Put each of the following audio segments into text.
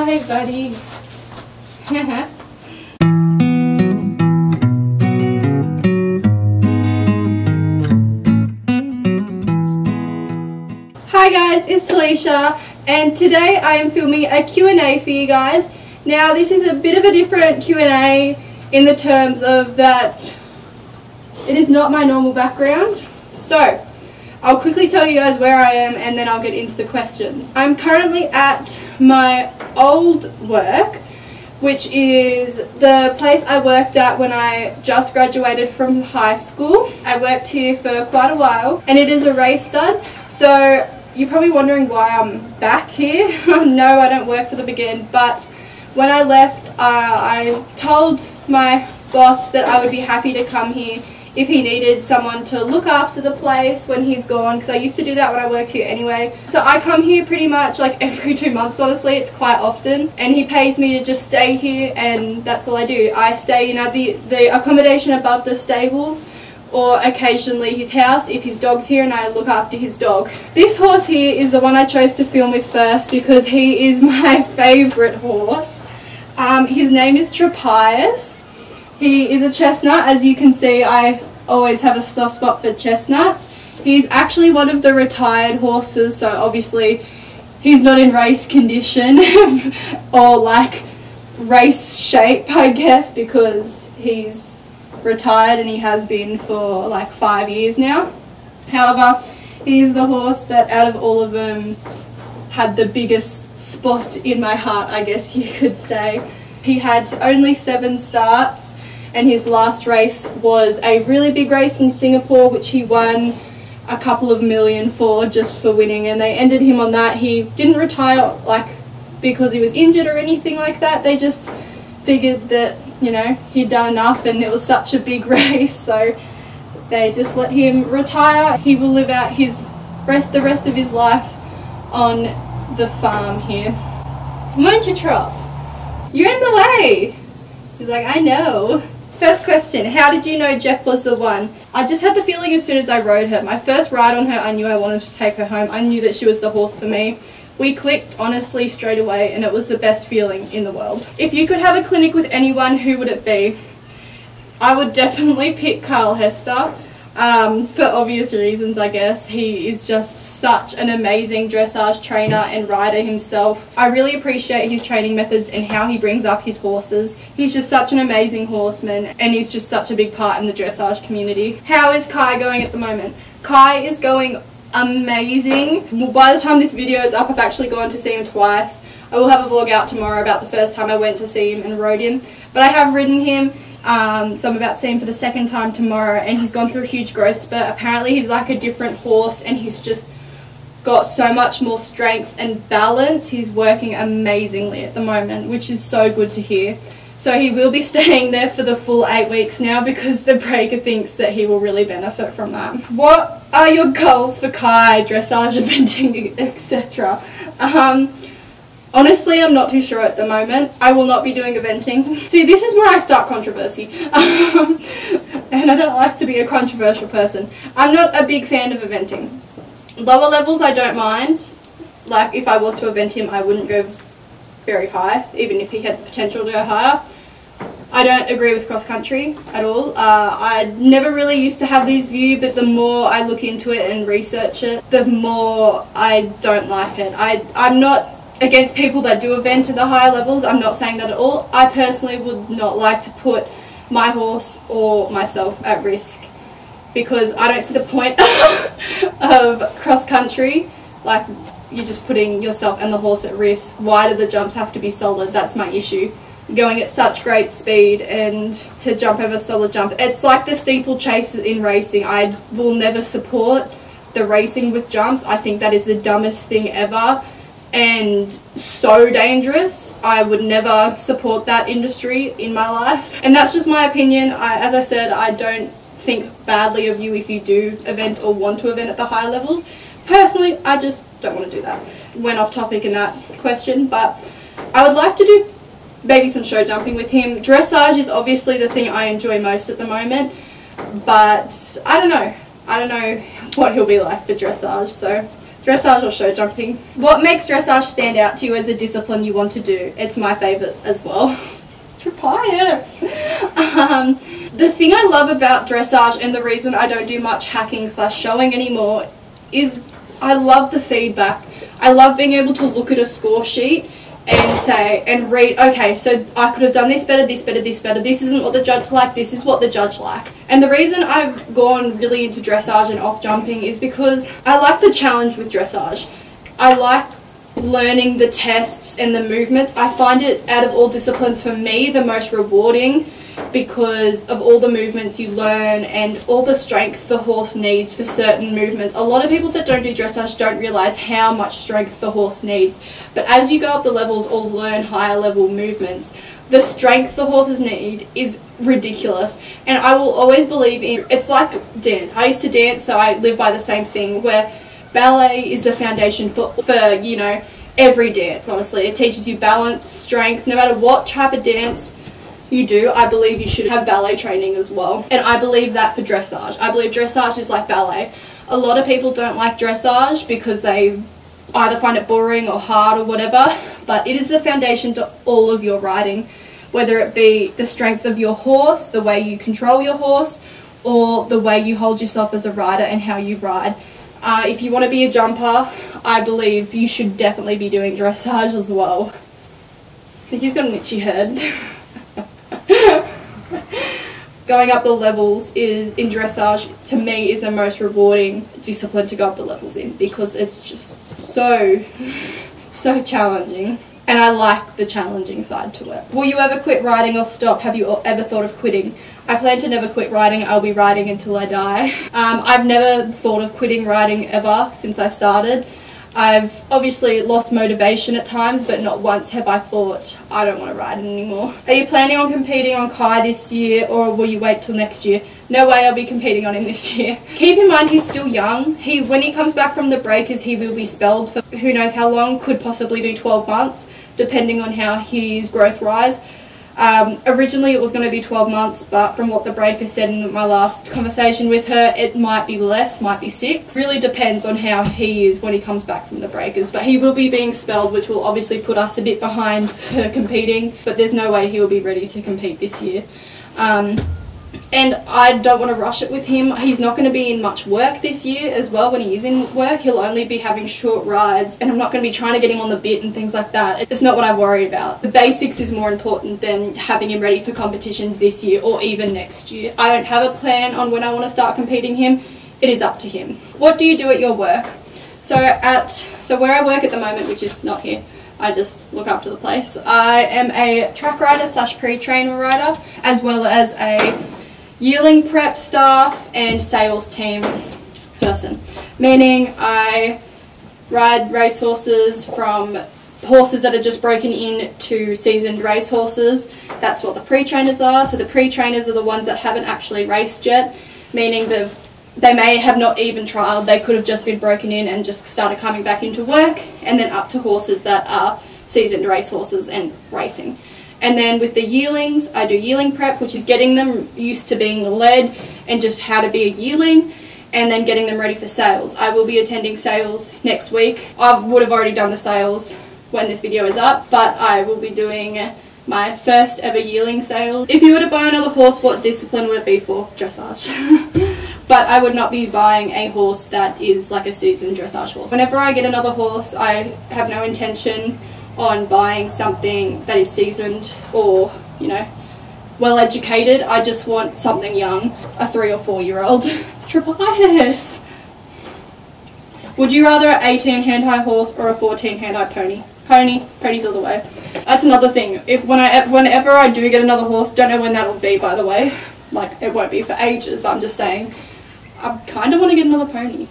Hi, buddy. Hi guys, it's Talisha, and today I am filming a Q&A for you guys. Now this is a bit of a different Q&A in the terms of that it is not my normal background. So, I'll quickly tell you guys where I am and then I'll get into the questions. I'm currently at my old work, which is the place I worked at when I just graduated from high school. I worked here for quite a while and it is a race stud. So you're probably wondering why I'm back here. No, I don't work for them again, but when I left, I told my boss that I would be happy to come here if he needed someone to look after the place when he's gone, because I used to do that when I worked here anyway. So I come here pretty much like every 2 months, honestly. It's quite often, and he pays me to just stay here, and that's all I do. I stay in the accommodation above the stables, or occasionally his house if his dog's here, and I look after his dog. This horse here is the one I chose to film with first because he is my favourite horse. His name is Trot. He is a chestnut. As you can see, I always have a soft spot for chestnuts. He's actually one of the retired horses, so obviously he's not in race condition or like race shape, I guess, because he's retired and he has been for like 5 years now. However, he's the horse that out of all of them had the biggest spot in my heart, I guess you could say. He had only 7 starts, and his last race was a really big race in Singapore, which he won a couple of million for, just for winning, and they ended him on that. He didn't retire like because he was injured or anything like that. They just figured that, you know, he'd done enough and it was such a big race, so they just let him retire. He will live out the rest of his life on the farm here. Won't you, Trot? You're in the way! He's like, I know. First question, how did you know Jeff was the one? I just had the feeling as soon as I rode her. My first ride on her, I knew I wanted to take her home. I knew that she was the horse for me. We clicked, honestly, straight away, and it was the best feeling in the world. If you could have a clinic with anyone, who would it be? I would definitely pick Carl Hester, for obvious reasons, I guess. He is just such an amazing dressage trainer and rider himself. I really appreciate his training methods and how he brings up his horses. He's just such an amazing horseman, and he's just such a big part in the dressage community. How is Kai going at the moment? Kai is going amazing. Well, by the time this video is up, I've actually gone to see him twice. I will have a vlog out tomorrow about the first time I went to see him and rode him, but I have ridden him. So I'm about to see him for the second time tomorrow, and he's gone through a huge growth spurt. Apparently he's like a different horse, and he's just got so much more strength and balance. He's working amazingly at the moment, which is so good to hear. So he will be staying there for the full 8 weeks now, because the breaker thinks that he will really benefit from that. What are your goals for Kai, dressage, eventing, etc.? Honestly, I'm not too sure at the moment. I will not be doing eventing. See, this is where I start controversy. And I don't like to be a controversial person. I'm not a big fan of eventing. Lower levels I don't mind. Like, if I was to event him, I wouldn't go very high, even if he had the potential to go higher. I don't agree with cross country at all. I never really used to have this view, but the more I look into it and research it, the more I don't like it. I'm not against people that do event at the higher levels. I'm not saying that at all. I personally would not like to put my horse or myself at risk, because I don't see the point of cross country. Like, you're just putting yourself and the horse at risk. Why do the jumps have to be solid? That's my issue. Going at such great speed and to jump over a solid jump. It's like the steeplechase in racing. I will never support the racing with jumps. I think that is the dumbest thing ever and so dangerous. I would never support that industry in my life. And that's just my opinion. As I said, I don't think badly of you if you do event or want to event at the higher levels. Personally, I just don't want to do that. Went off topic in that question, but I would like to do maybe some show jumping with him. Dressage is obviously the thing I enjoy most at the moment, but I don't know what he'll be like for dressage, so Dressage or show jumping? What makes dressage stand out to you as a discipline you want to do? It's my favourite as well. Trot. The thing I love about dressage, and the reason I don't do much hacking / showing anymore, is I love the feedback. I love being able to look at a score sheet and say, and read, okay, so I could have done this better, this better, this better, this isn't what the judge liked, this is what the judge liked. And the reason I've gone really into dressage and off jumping is because I like the challenge with dressage. I like learning the tests and the movements. I find it, out of all disciplines for me, the most rewarding because of all the movements you learn and all the strength the horse needs for certain movements. A lot of people that don't do dressage don't realise how much strength the horse needs, but as you go up the levels or learn higher level movements, the strength the horses need is ridiculous. And I will always believe in, it's like dance. I used to dance, so I live by the same thing, where ballet is the foundation for you know, every dance. Honestly, it teaches you balance, strength. No matter what type of dance you do, I believe you should have ballet training as well. And I believe that for dressage. I believe dressage is like ballet. A lot of people don't like dressage because they either find it boring or hard or whatever, but it is the foundation to all of your riding, whether it be the strength of your horse, the way you control your horse, or the way you hold yourself as a rider and how you ride. If you want to be a jumper, I believe you should definitely be doing dressage as well. I think he's got an itchy head. Going up the levels is, in dressage, to me, is the most rewarding discipline to go up the levels in, because it's just so challenging, and I like the challenging side to it. Will you ever quit riding or stop? Have you ever thought of quitting? I plan to never quit riding. I'll be riding until I die. I've never thought of quitting riding ever since I started. I've obviously lost motivation at times, but not once have I thought, I don't want to ride it anymore. Are you planning on competing on Kai this year, or will you wait till next year? No way I'll be competing on him this year. Keep in mind, he's still young. When he comes back from the breakers, he will be spelled for who knows how long, could possibly be 12 months, depending on how his growth rise. Originally it was going to be 12 months, but from what the breaker said in my last conversation with her, it might be less, might be 6. Really depends on how he is when he comes back from the breakers, but he will be being spelled, which will obviously put us a bit behind for competing, but there's no way he will be ready to compete this year. And I don't want to rush it with him. He's not going to be in much work this year as well. When he is in work, he'll only be having short rides, and I'm not going to be trying to get him on the bit and things like that. It's not what I worry about. The basics is more important than having him ready for competitions this year or even next year. I don't have a plan on when I want to start competing him. It is up to him. What do you do at your work? So where I work at the moment, which is not here, I just look after the place. I am a track rider / pre-trainer rider, as well as a yearling prep staff and sales team person, meaning I ride racehorses, from horses that are just broken in to seasoned racehorses. That's what the pre-trainers are. So the pre-trainers are the ones that haven't actually raced yet, meaning they may have not even trialled. They could have just been broken in and just started coming back into work, and then up to horses that are seasoned racehorses and racing. And then with the yearlings, I do yearling prep, which is getting them used to being led and just how to be a yearling, and then getting them ready for sales. I will be attending sales next week. I would have already done the sales when this video is up, but I will be doing my first ever yearling sales. If you were to buy another horse, what discipline would it be for? Dressage. But I would not be buying a horse that is like a seasoned dressage horse. Whenever I get another horse, I have no intention on buying something that is seasoned or, you know, well educated. I just want something young, a 3 or 4 year old. Trapias. Would you rather an 18 hand high horse or a 14 hand high pony? Ponies all the way. That's another thing. Whenever I do get another horse, don't know when that'll be, by the way. Like, it won't be for ages, but I'm just saying, I kind of want to get another pony.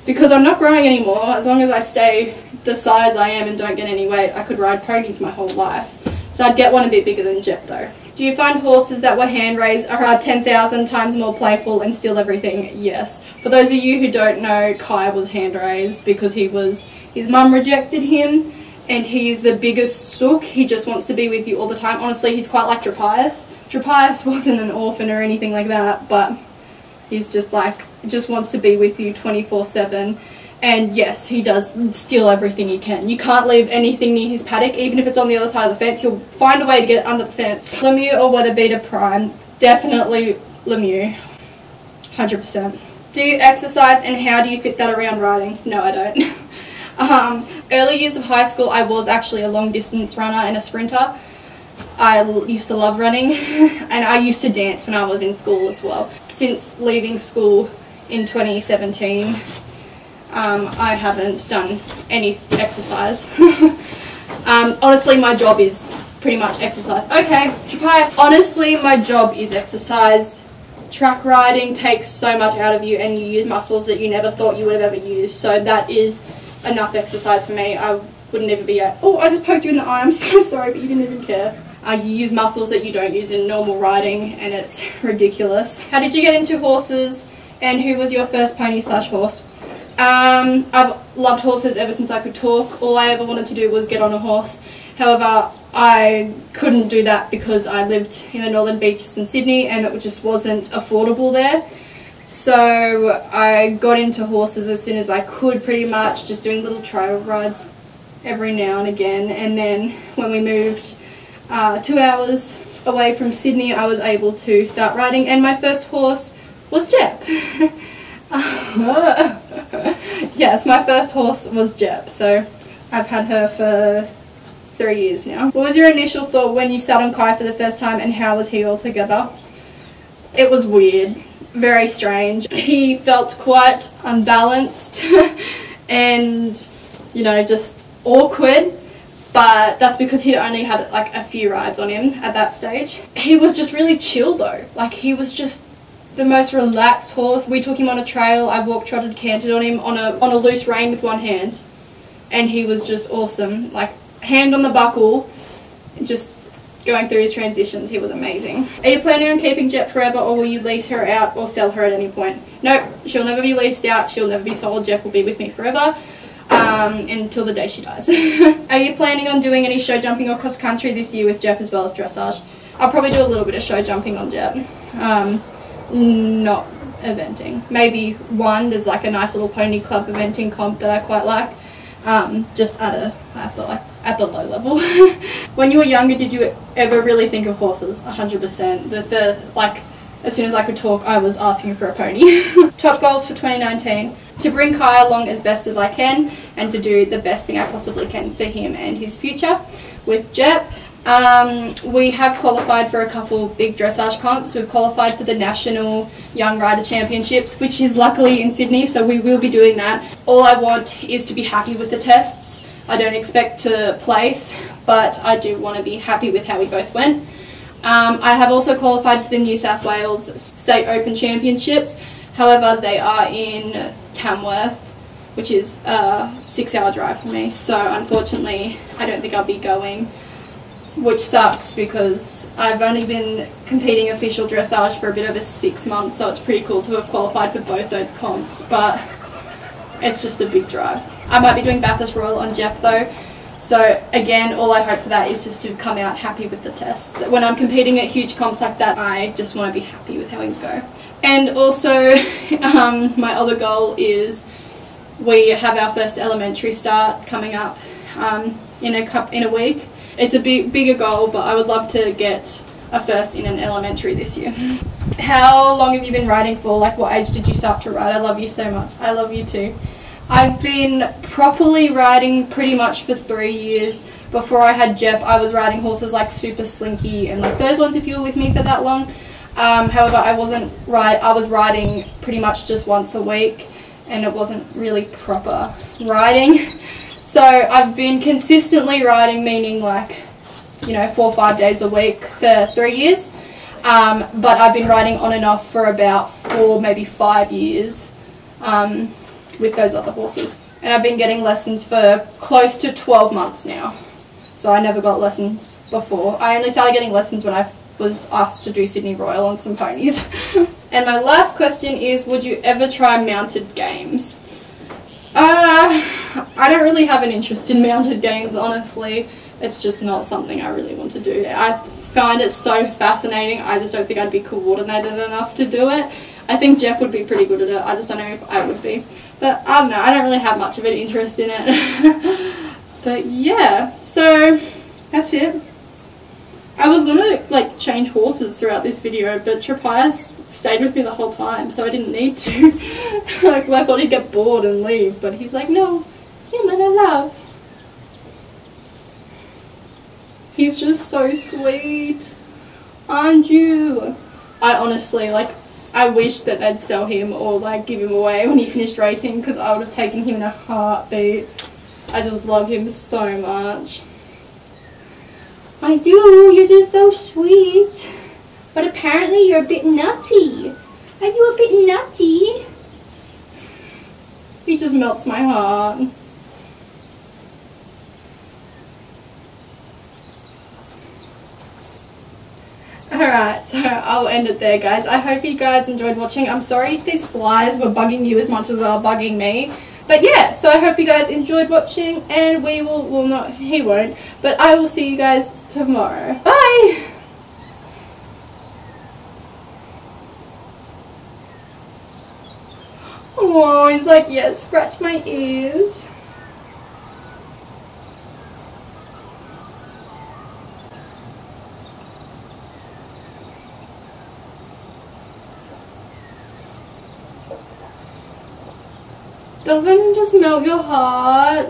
Because I'm not growing anymore. As long as I stay the size I am and don't get any weight, I could ride ponies my whole life. So I'd get one a bit bigger than Jep though. Do you find horses that were hand raised are 10,000 times more playful and steal everything? Yes. For those of you who don't know, Kai was hand raised because his mum rejected him, and he's the biggest sook. He just wants to be with you all the time. Honestly, he's quite like Trapias. Trapias wasn't an orphan or anything like that, but he's just like, just wants to be with you 24/7. And yes, he does steal everything he can. You can't leave anything near his paddock, even if it's on the other side of the fence. He'll find a way to get under the fence. Lemieux or Weatherbeater Prime? Definitely Lemieux. 100%. Do you exercise, and how do you fit that around riding? No, I don't. Early years of high school, I was actually a long distance runner and a sprinter. I used to love running, and I used to dance when I was in school as well. Since leaving school in 2017, I haven't done any exercise. Honestly, my job is pretty much exercise. Okay, Trapias. Honestly, my job is exercise. Track riding takes so much out of you, and you use muscles that you never thought you would have ever used. So that is enough exercise for me. I wouldn't even be at... Oh, I just poked you in the eye. I'm so sorry, but you didn't even care. You use muscles that you don't use in normal riding, and it's ridiculous. How did you get into horses, and who was your first pony / horse? I've loved horses ever since I could talk. All I ever wanted to do was get on a horse. However, I couldn't do that because I lived in the Northern Beaches in Sydney, and it just wasn't affordable there. So I got into horses as soon as I could, pretty much, just doing little trail rides every now and again. And then when we moved 2 hours away from Sydney, I was able to start riding, and my first horse was Jep. Yes, my first horse was Jep, so I've had her for 3 years now. What was your initial thought when you sat on Kai for the first time, and how was he altogether? It was weird, very strange. He felt quite unbalanced and, you know, just awkward, but that's because he'd only had like a few rides on him at that stage. He was just really chill though, like he was just the most relaxed horse. We took him on a trail. I walked, trotted, cantered on him on a loose rein with one hand, and he was just awesome. Like, hand on the buckle, just going through his transitions. He was amazing. Are you planning on keeping Jep forever, or will you lease her out or sell her at any point? Nope, she'll never be leased out. She'll never be sold. Jep will be with me forever until the day she dies. Are you planning on doing any show jumping or cross country this year with Jep as well as dressage? I'll probably do a little bit of show jumping on Jep. Not eventing. Maybe one, there's like a nice little pony club eventing comp that I quite like. Just at the low level. When you were younger, did you ever really think of horses? 100%. Like, as soon as I could talk, I was asking for a pony. Top goals for 2019. To bring Kai along as best as I can, and to do the best thing I possibly can for him and his future with Jep. We have qualified for a couple big dressage comps. We've qualified for the National Young Rider Championships, which is luckily in Sydney, so we will be doing that. All I want is to be happy with the tests. I don't expect to place, but I do want to be happy with how we both went. I have also qualified for the New South Wales State Open Championships. However, they are in Tamworth, which is a 6-hour drive for me. So unfortunately, I don't think I'll be going, which sucks because I've only been competing official dressage for a bit over 6 months, so it's pretty cool to have qualified for both those comps, but it's just a big drive. I might be doing Bathurst Royal on Jep though, so again, all I hope for that is just to come out happy with the tests. When I'm competing at huge comps like that, I just want to be happy with how we go. And also, my other goal is we have our first elementary start coming up in a week. It's a bigger goal, but I would love to get a first in an elementary this year. How long have you been riding for? Like, what age did you start to ride? I love you so much. I love you too. I've been properly riding pretty much for 3 years. Before I had Jep, I was riding horses like Super Slinky and like those ones if you were with me for that long. However, I was riding pretty much just once a week, and it wasn't really proper riding. So I've been consistently riding, meaning like, you know, 4 or 5 days a week for 3 years. But I've been riding on and off for about 4, maybe 5 years with those other horses. And I've been getting lessons for close to 12 months now. So I never got lessons before. I only started getting lessons when I was asked to do Sydney Royal on some ponies. And my last question is, would you ever try mounted games? I don't really have an interest in mounted games, honestly. It's just not something I really want to do. I find it so fascinating. I just don't think I'd be coordinated enough to do it. I think Jep would be pretty good at it. I just don't know if I would be. But I don't know, I don't really have much of an interest in it. But yeah, so that's it. I was going to like change horses throughout this video, but Trapias stayed with me the whole time, so I didn't need to. Like, I thought he'd get bored and leave, but he's like, no, human I love. He's just so sweet, aren't you? I honestly, like, I wish that they'd sell him or like give him away when he finished racing, because I would have taken him in a heartbeat. I just love him so much. I do, you're just so sweet. But apparently you're a bit nutty. Are you a bit nutty? He just melts my heart. Alright, so I'll end it there, guys. I hope you guys enjoyed watching. I'm sorry if these flies were bugging you as much as they are bugging me. But yeah, so I hope you guys enjoyed watching, and we will, well not, he won't, but I will see you guys tomorrow. Bye! Oh, he's like, yeah, scratch my ears. Doesn't it just melt your heart?